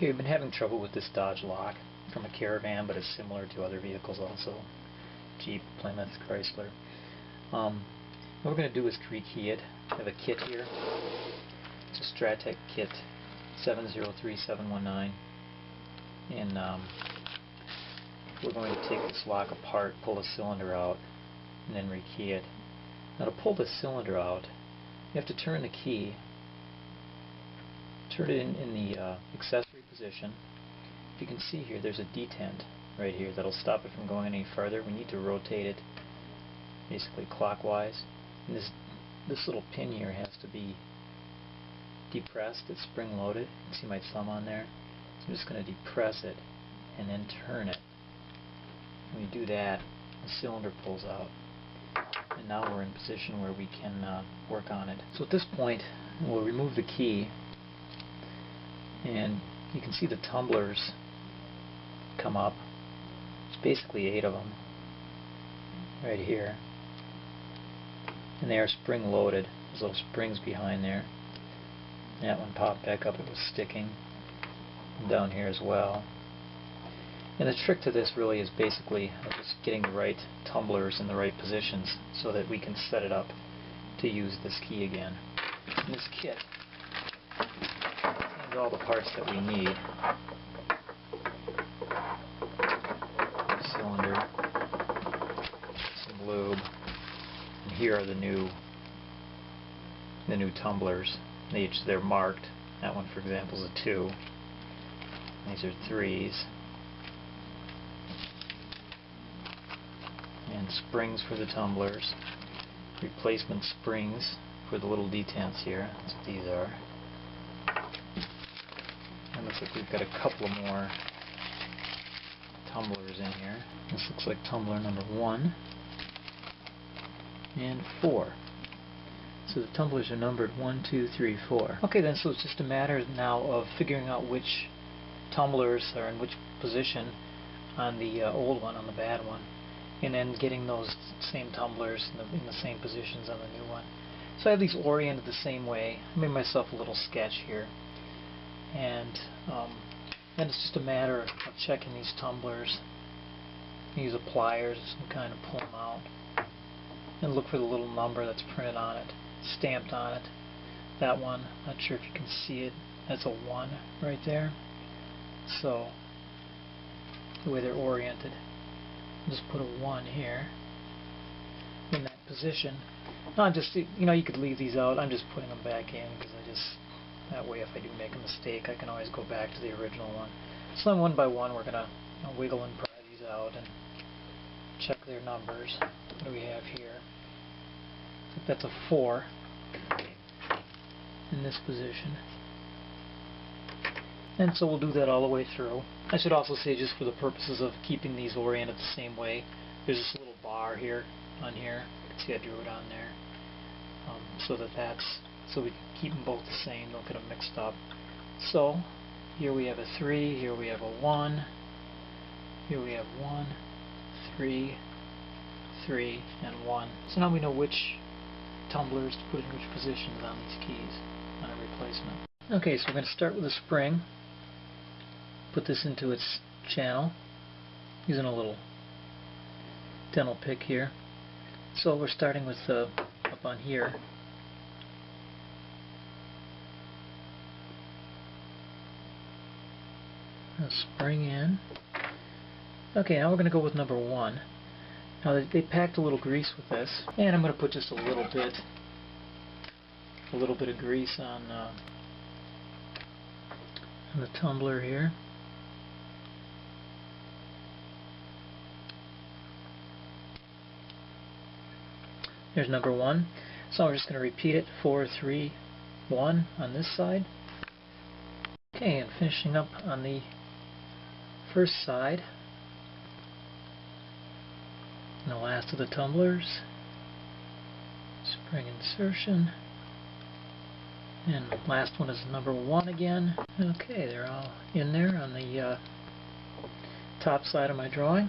Okay, we've been having trouble with this Dodge lock from a Caravan, but it's similar to other vehicles also. Jeep, Plymouth, Chrysler. What we're going to do is rekey it. I have a kit here. It's a Stratec kit 703719. And we're going to take this lock apart, pull the cylinder out, and then rekey it. Now to pull the cylinder out, you have to turn the key, turn it in the accessory position. If you can see here, there's a detent right here that'll stop it from going any further. We need to rotate it basically clockwise. And this little pin here has to be depressed. It's spring loaded. You can see my thumb on there. So I'm just going to depress it and then turn it. When you do that, the cylinder pulls out. And now we're in position where we can work on it. So at this point, we'll remove the key, and you can see the tumblers come up. It's basically 8 of them right here, and they are spring loaded. There's little springs behind there. That one popped back up. It was sticking down here as well. And the trick to this really is basically just getting the right tumblers in the right positions so that we can set it up to use this key again. And this kit contains all the parts that we need. Cylinder, some lube, and here are the new tumblers. They're marked. That one, for example, is a 2. These are 3s. And springs for the tumblers. Replacement springs for the little detents here. That's what these are. And looks like we've got a couple more tumblers in here. This looks like tumbler number 1 and 4. So the tumblers are numbered 1, 2, 3, 4. Okay then, so it's just a matter now of figuring out which tumblers are in which position on the old one, on the bad one, and then getting those same tumblers in the same positions on the new one. So I have these oriented the same way. I made myself a little sketch here, and then it's just a matter of checking these tumblers. Use a pliers of some kind to pull them out, and look for the little number that's printed on it, stamped on it. That one, not sure if you can see it, that's a 1 right there. So the way they're oriented, just put a 1 here in that position. No, I'm just, you could leave these out. I'm just putting them back in because that way if I do make a mistake, I can always go back to the original one. So then one by one we're going to wiggle and pry these out and check their numbers. What do we have here? I think that's a 4 in this position. And so we'll do that all the way through. I should also say, just for the purposes of keeping these oriented the same way, there's this little bar here on here. You can see I drew it on there. So we can keep them both the same, don't get them mixed up. So here we have a 3, here we have a 1, here we have 1, 3, 3, and 1. So now we know which tumblers to put in which positions on these keys on a replacement. Okay, so we're going to start with a spring. Put this into its channel using a little dental pick here. So we're starting with up on here. A spring in. Okay, now we're going to go with number 1. Now they packed a little grease with this, and I'm going to put just a little bit of grease on the tumbler here. There's number 1. So we're just going to repeat it, 4, 3, 1 on this side. Okay, and finishing up on the first side. And the last of the tumblers. Spring insertion. And the last one is number 1 again. Okay, they're all in there on the top side of my drawing.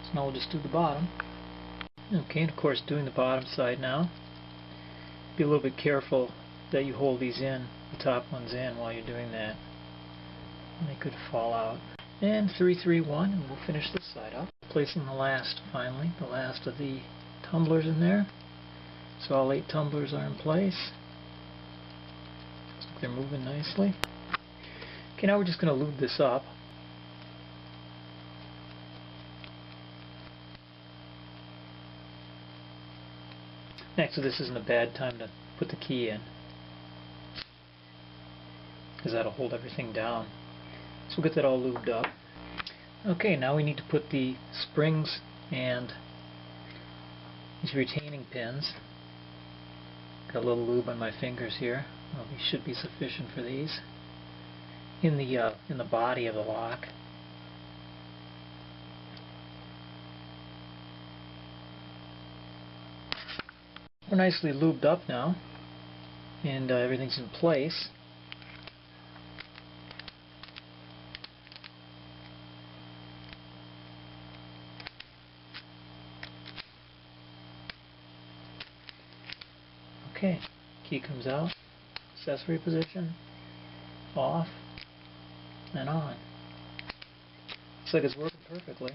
So now we'll just do the bottom. Okay, and of course doing the bottom side now. Be a little bit careful that you hold these in, the top ones in, while you're doing that. They could fall out. And 331, and we'll finish this side up. Placing the last of the tumblers in there. So all 8 tumblers are in place. Looks like they're moving nicely. Okay, now we're just going to lube this up. Next, so this isn't a bad time to put the key in, because that'll hold everything down. So we'll get that all lubed up. Okay, now we need to put the springs and these retaining pins. Got a little lube on my fingers here. Well, these should be sufficient for these. In the body of the lock. We're nicely lubed up now, and everything's in place. Okay, key comes out, accessory position, off, and on. Looks like it's working perfectly.